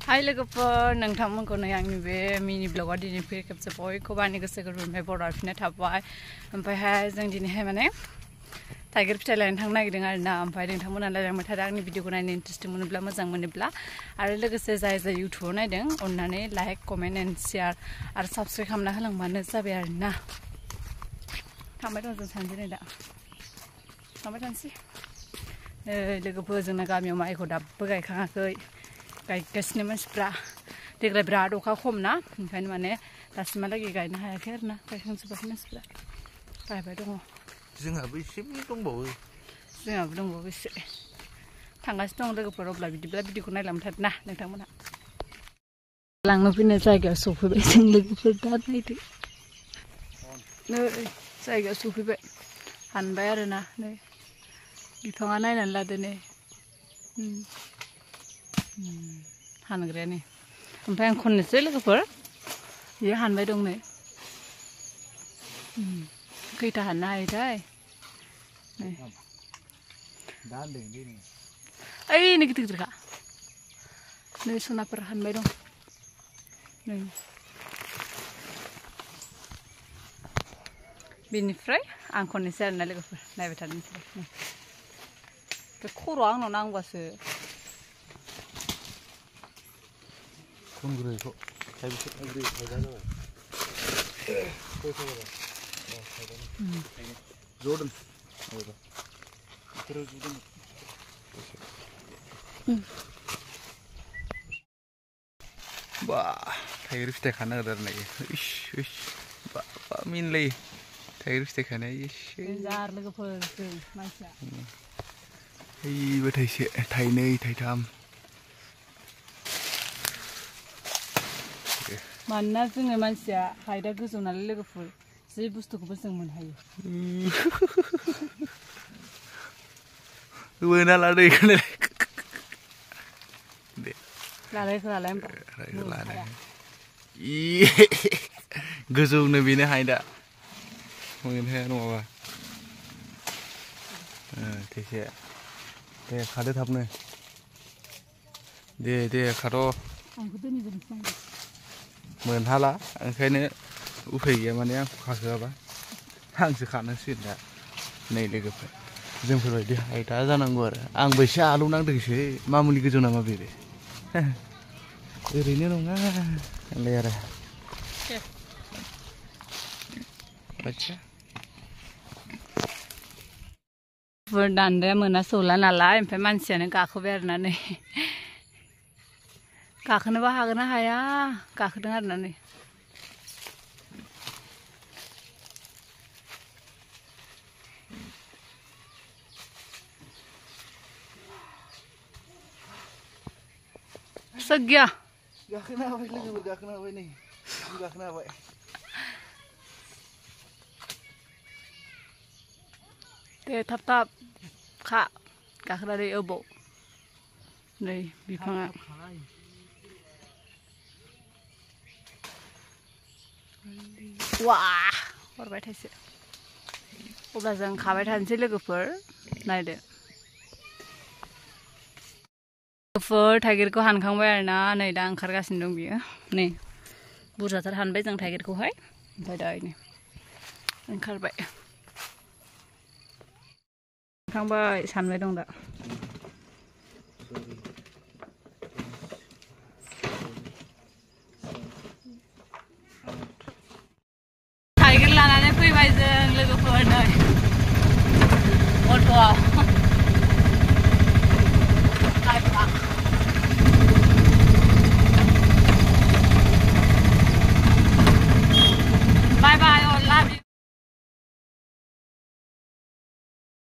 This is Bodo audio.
हाय लोगोफोर नोंथांमोनखौ नै आंनि बे मिनि ब्लगआव दिनै फैर खेबसे बयखौबो आंनि गोसो गोरबोनिफ्राय बरायफिननाय थाबाय ओमफ्रायहाय जों दिनैहाय माने थाइगिर फिथाइ लायनो थांनो नागिरदों आरोना ओमफ्राय नोंथांमोना लायलांबाय थादों आंनि भिडिअखौ नायनो इन्टारेस्टिं मोनोब्ला मोजां मोनोब्ला आरो लोगोसे जाय इउटुबाव नायदों अननानै लाइक कमेन्ट एन्ड शेयार आरो साबस्क्राइब खालामना होलांबानो जाबाय आरोना थांबाय दं जों सानैजों नै दा थांबाय थानोसै लोगोफोर जोंना गामियाव माइखौ दाबो गायखाङाखै गायगासिनो मानसिफ्रा देग्लाय बिराद अखा खम ना ओंखायनो माने दासिमहालागै गायनो हायाखै आरोना गायखांजोबाखै मानसिफ्रा गायबाय दङ जोंहाबो एसे दंबावो एसे थांगासिनो दं लोगोफोर अब्ला बिदिब्ला भिडिअखौ नायलांबाय थादो ना नोंथांमोनहा लांनो फैनाय जायगायाव सफैबाय जों लोगोफोर दा नायदो नै जायगायाव सफैबाय हानबाय आरोना नै बिफाङा नायनानै लादो नै हानग्रायानो ओमफ्राय आं खननोसै लोगोफोर बियो हानबाय दं नै खैथा हाननो हायोथाय नै ओइ नै गिदिर गिदिरखा नै सनाफोर हानबाय दं नै बेनिफ्राय आं खननोसै आरोना लोगोफोर नायबाय थादो नोंसोर बे खर'आ आंनाव नांबासो खनग्रोखौ बा थाइगिर फिथाइ खानो नागिरदों बा मिनलायो थाइगिर फिथाइ खानाया एसे जार लोगोफोर जों मानसिया ओइबो थाइसे थाइनै थाइथाम मानोना जोङो मानसिया हाइटआ गोजौ नालाय लोगोफोर जि बुस्थुखौबो जों मोनहायो मोना लादो इखौनो दे लालायखौ लालाय लानाय गोजौनो बेनो हाइटआ मोनहाया नङाबा थाइसे दे खादो थाबनो दे खाद' मोनहाला ओंखायनो उफाय गैया माने आंखौ खाहोआबा आंसो खानांसिगोन दा नै लोगोफोर जोंफोरबायदि हाइटआ जानांगौ आरो आंबो एसे आलौ नांदोंसो मामुलि गोजौ नामा बेबो ओरैनो नङा होनलाय आरो आच्छा दान्दाया मोना सौला नालाय ओमफ्राय मानसियानो गाखोबाय आरोना नै गाखोनोबा हागोन ना हाया गाखोदों आरोना नै गैया गाखोनो हाबाय लोगोफोर गाखोनो हाबाय नै गाखोनो हाबाय दे थाब थाब खा गाखोनानै अबाव नै बिफाङा वा हरबाय थाइसे अब्ला जों खाबाय थानोसै लोगोफोर नायदो लोगोफोर थाइगिरखौ हानखांबाय आरोना नै दा ओंखारगासिनो दं बियो नै बुरजाथार हानबाय जों थाइगिरखौहाय ओमफ्राय दा नै ओंखारबाय सानबाय दं दा